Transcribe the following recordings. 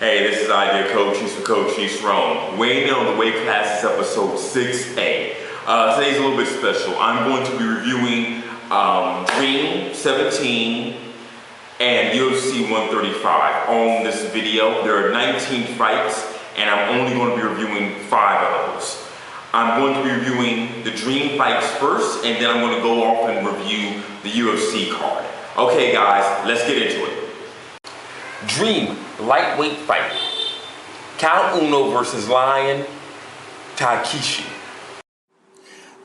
Hey, this is Idea Cochise for Cochise Rome. Weighing in on the weight classes episode 6A. Today's a little bit special. I'm going to be reviewing Dream 17 and UFC 135 on this video. There are 19 fights and I'm only going to be reviewing 5 of those. I'm going to be reviewing the Dream fights first, and then I'm going to go off and review the UFC card. Okay guys, let's get into it. Dream lightweight fight. Count Uno versus Lion Takashi.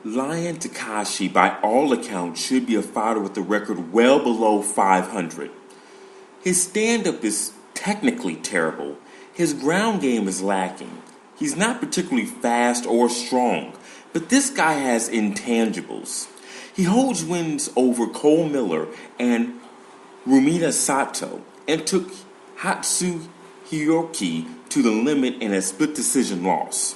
Lion Takashi, by all accounts, should be a fighter with a record well below 500. His stand-up is technically terrible. His ground game is lacking. He's not particularly fast or strong, but this guy has intangibles. He holds wins over Cole Miller and Rumita Sato and took Hatsuhiro to the limit in a split decision loss.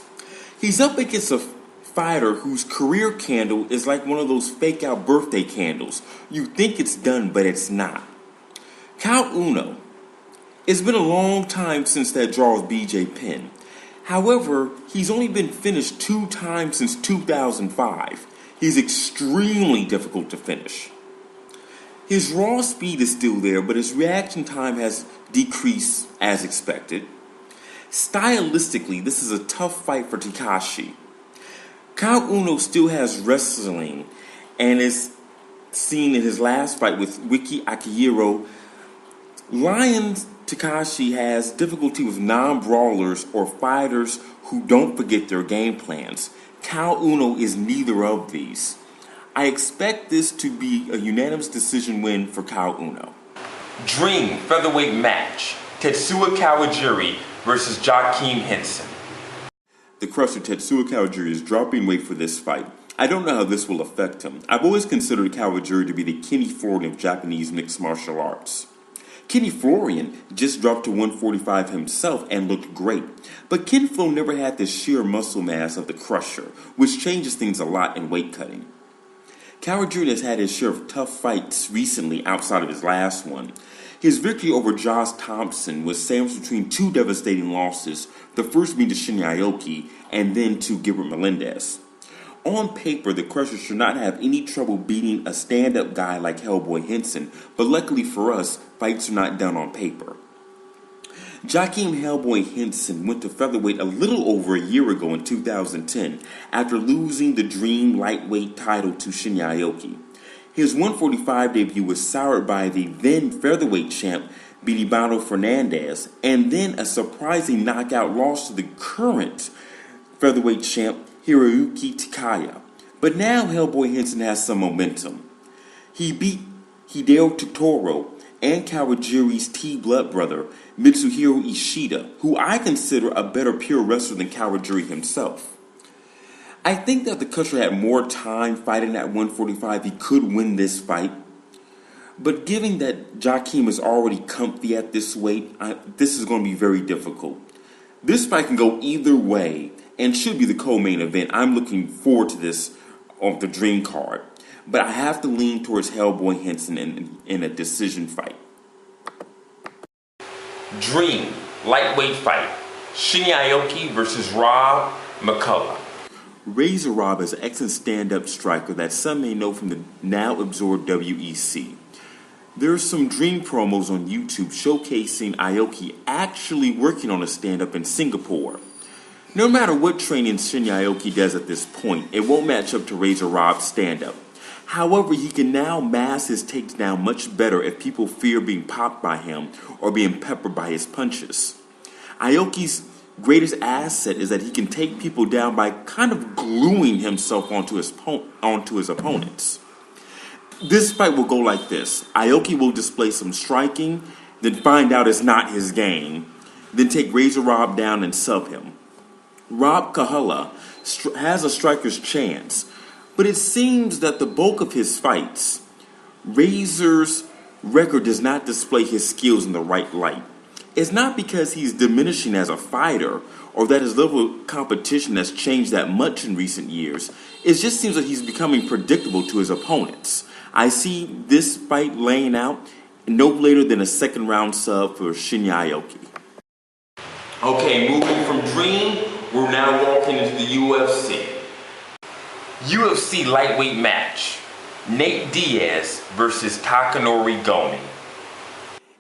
He's up against a fighter whose career candle is like one of those fake out birthday candles. You think it's done, but it's not. Count Uno. It's been a long time since that draw with BJ Penn. However, he's only been finished 2 times since 2005. He's extremely difficult to finish. His raw speed is still there, but his reaction time has decreased as expected. Stylistically, this is a tough fight for Takashi. Count Uno still has wrestling and is seen in his last fight with Wiki Akihiro. Lion Takashi has difficulty with non-brawlers or fighters who don't forget their game plans. Count Uno is neither of these. I expect this to be a unanimous decision win for Count Uno. Dream featherweight match. Tetsuya Kawajiri versus Joaquin Henson. The crusher Tetsuya Kawajiri is dropping weight for this fight. I don't know how this will affect him. I've always considered Kawajiri to be the Kenny Florian of Japanese mixed martial arts. Kenny Florian just dropped to 145 himself and looked great. But Ken Flo never had the sheer muscle mass of the crusher, which changes things a lot in weight cutting. Kawajiri has had his share of tough fights recently outside of his last one. His victory over Josh Thompson was sandwiched between 2 devastating losses, the first being to Shinya Aoki and then to Gilbert Melendez. On paper, the crusher should not have any trouble beating a stand-up guy like Hellboy Henson, but luckily for us, fights are not done on paper. Joaquin Hellboy Henson went to featherweight a little over a year ago in 2010 after losing the Dream lightweight title to Shinya Aoki. His 145 debut was soured by the then featherweight champ Bidibano Fernandez and then a surprising knockout loss to the current featherweight champ Hiroyuki Takaya. But now Hellboy Henson has some momentum. He beat Hideo Totoro and Kawajiri's T-blood brother, Mitsuhiro Ishida, who I consider a better pure wrestler than Kawajiri himself. I think that the crusher had more time fighting at 145, he could win this fight. But given that Joaquin is already comfy at this weight, this is going to be very difficult. This fight can go either way and should be the co-main event. I'm looking forward to this on the Dream card. But I have to lean towards Hellboy Henson in a decision fight. Dream lightweight fight. Shinya Aoki versus Rob McCullough. Razor Rob is an excellent stand-up striker that some may know from the now absorbed WEC. There are some Dream promos on YouTube showcasing Aoki actually working on a stand-up in Singapore. No matter what training Shinya Aoki does at this point, it won't match up to Razor Rob's stand-up. However, he can now mask his takedown much better if people fear being popped by him or being peppered by his punches. Aoki's greatest asset is that he can take people down by kind of gluing himself onto his opponents. This fight will go like this. Aoki will display some striking, then find out it's not his game, then take Razor Rob down and sub him. Rob Kahala has a striker's chance, but it seems that the bulk of his fights, Razor's record does not display his skills in the right light. It's not because he's diminishing as a fighter or that his level of competition has changed that much in recent years. It just seems like he's becoming predictable to his opponents. I see this fight laying out no later than a second round sub for Shinya Aoki. Okay, moving from Dream, we're now walking into the UFC. UFC lightweight match. Nate Diaz versus Takanori Gomi.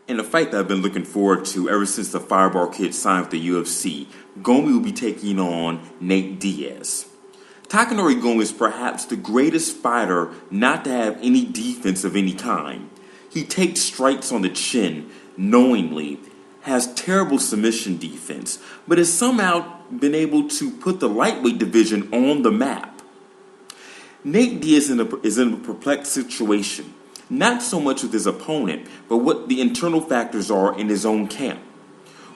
In a fight that I've been looking forward to ever since the Fireball Kid signed with the UFC, Gomi will be taking on Nate Diaz. Takanori Gomi is perhaps the greatest fighter not to have any defense of any kind. He takes strikes on the chin knowingly, has terrible submission defense, but has somehow been able to put the lightweight division on the map. Nate Diaz is in a perplexed situation, not so much with his opponent, but what the internal factors are in his own camp.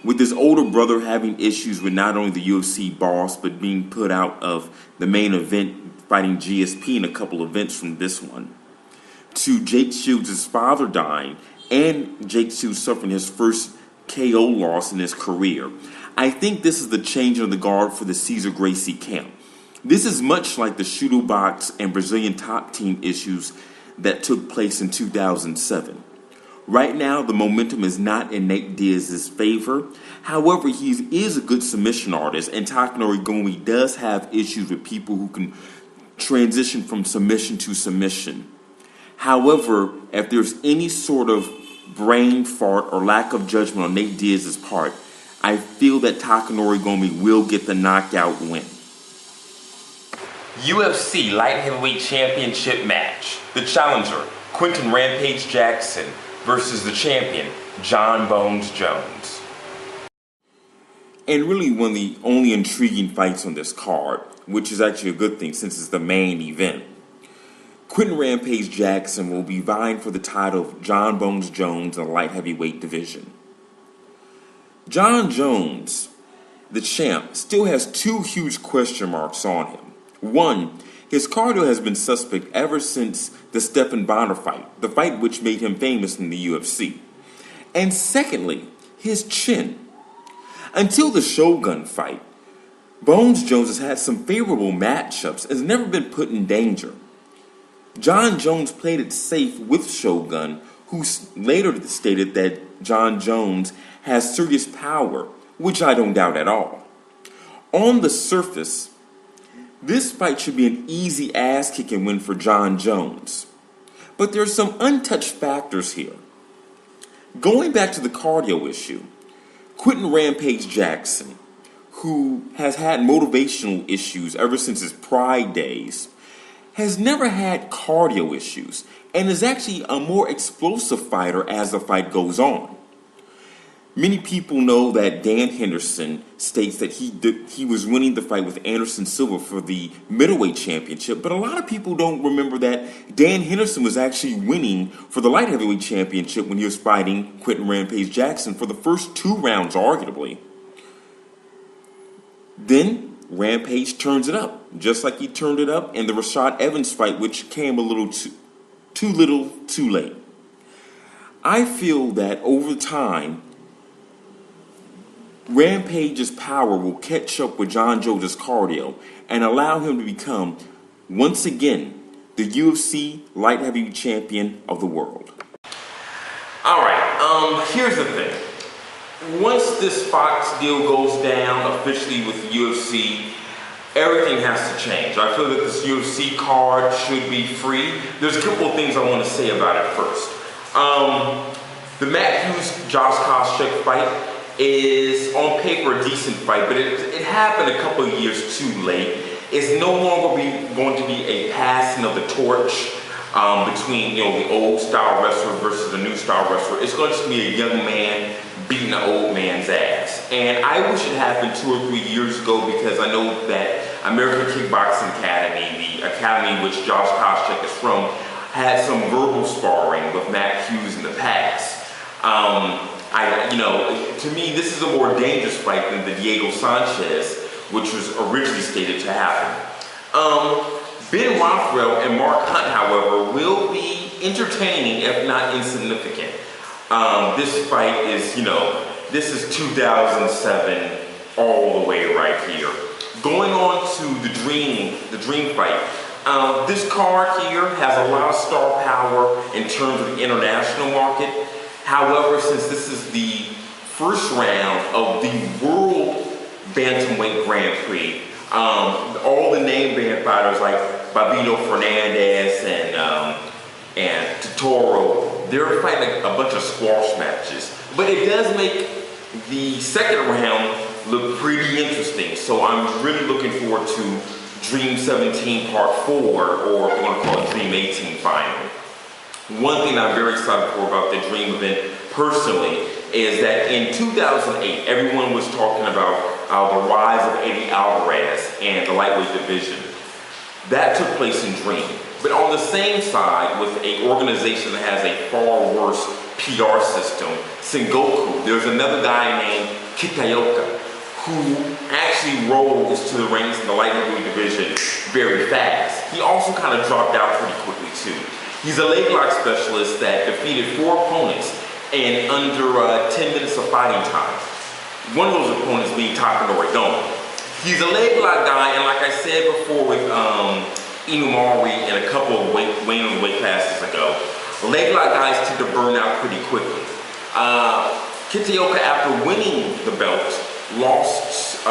With his older brother having issues with not only the UFC boss, but being put out of the main event, fighting GSP in a couple events from this one, to Jake Shields' father dying, and Jake Shields suffering his first KO loss in his career. I think this is the change of the guard for the Cesar Gracie camp. This is much like the Shooto Box and Brazilian top team issues that took place in 2007. Right now, the momentum is not in Nate Diaz's favor. However, he is a good submission artist, and Takanori Gomi does have issues with people who can transition from submission to submission. However, if there's any sort of brain fart or lack of judgment on Nate Diaz's part, I feel that Takanori Gomi will get the knockout win. UFC Light Heavyweight Championship match. The challenger, Quentin Rampage Jackson, versus the champion, John Bones Jones. And really one of the only intriguing fights on this card, which is actually a good thing since it's the main event. Quentin Rampage Jackson will be vying for the title of John Bones Jones in the light heavyweight division. John Jones, the champ, still has two huge question marks on him. One, his cardio has been suspect ever since the Stephan Bonner fight, the fight which made him famous in the UFC. And secondly, his chin. Until the Shogun fight, Bones Jones has had some favorable matchups and has never been put in danger. John Jones played it safe with Shogun, who later stated that John Jones has serious power, which I don't doubt at all. On the surface, this fight should be an easy ass-kicking win for John Jones. But there are some untouched factors here. Going back to the cardio issue, Quentin Rampage Jackson, who has had motivational issues ever since his Pride days, has never had cardio issues and is actually a more explosive fighter as the fight goes on. Many people know that Dan Henderson states that he was winning the fight with Anderson Silva for the middleweight championship, but a lot of people don't remember that Dan Henderson was actually winning for the light heavyweight championship when he was fighting Quentin Rampage Jackson for the first 2 rounds, arguably. Then Rampage turns it up, just like he turned it up in the Rashad Evans fight, which came a little too little, too late. I feel that over time, Rampage's power will catch up with John Jones' cardio and allow him to become, once again, the UFC light heavyweight champion of the world. Alright, here's the thing. Once this Fox deal goes down officially with the UFC, everything has to change. I feel that this UFC card should be free. There's a couple of things I want to say about it first. The Matt Hughes-Josh Koscheck fight is on paper a decent fight, but it happened a couple of years too late. It's no longer going to be a passing of the torch between the old style wrestler versus the new style wrestler. It's going to be a young man beating an old man's ass. And I wish it happened 2 or 3 years ago, because I know that American Kickboxing Academy, the academy which Josh Koscheck is from, had some verbal sparring with Matt Hughes in the past. To me, this is a more dangerous fight than the Diego Sanchez, which was originally stated to happen. Ben Rothwell and Mark Hunt, however, will be entertaining, if not insignificant. This fight is, this is 2007 all the way right here. Going on to the dream fight. This card here has a lot of star power in terms of the international market. However, since this is the first round of the World Bantamweight Grand Prix. All the name band fighters like Babito Fernandez and Totoro, they're fighting a bunch of squash matches. But it does make the second round look pretty interesting. So I'm really looking forward to Dream 17 Part 4, or if you want to call it Dream 18 Final. One thing I'm very excited for about the Dream event personally is that in 2008, everyone was talking about the rise of Eddie Alvarez and the lightweight division. That took place in Dream. But on the same side, with an organization that has a far worse PR system, Sengoku, there's another guy named Kitaoka who actually rose to the ranks in the lightweight division very fast. He also kind of dropped out pretty quickly too. He's a leg lock specialist that defeated 4 opponents in under 10 minutes of fighting time. One of those opponents being Takanori Dome. He's a leg lock guy, and like I said before with Inumari and a couple of weight classes ago, leg lock guys tend to burn out pretty quickly. Kitaoka, after winning the belt, lost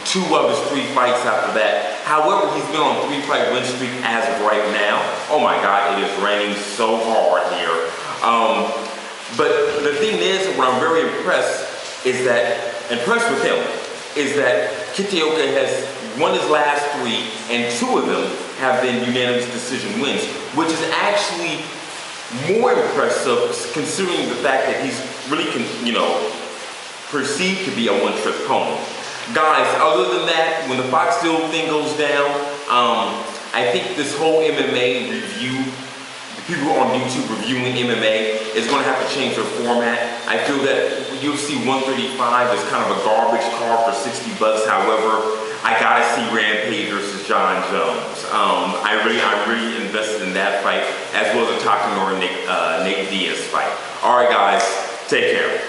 2 of his 3 fights after that. However, he's been on a 3-fight win streak as of right now. Oh my God, it is raining so hard here. But the thing is, what I'm very impressed with him, is that Kitaoka has won his last 3, and 2 of them have been unanimous decision wins, which is actually more impressive considering the fact that he's really, perceived to be a one-trick pony. Guys, other than that, when the Fox Steel thing goes down, I think this whole MMA review, the people on YouTube reviewing MMA, is going to have to change their format. I feel that UFC 135 is kind of a garbage card for $60. However, I gotta see Rampage versus John Jones. I'm really invested in that fight, as well as the Takanori Nate Diaz fight. All right, guys, take care.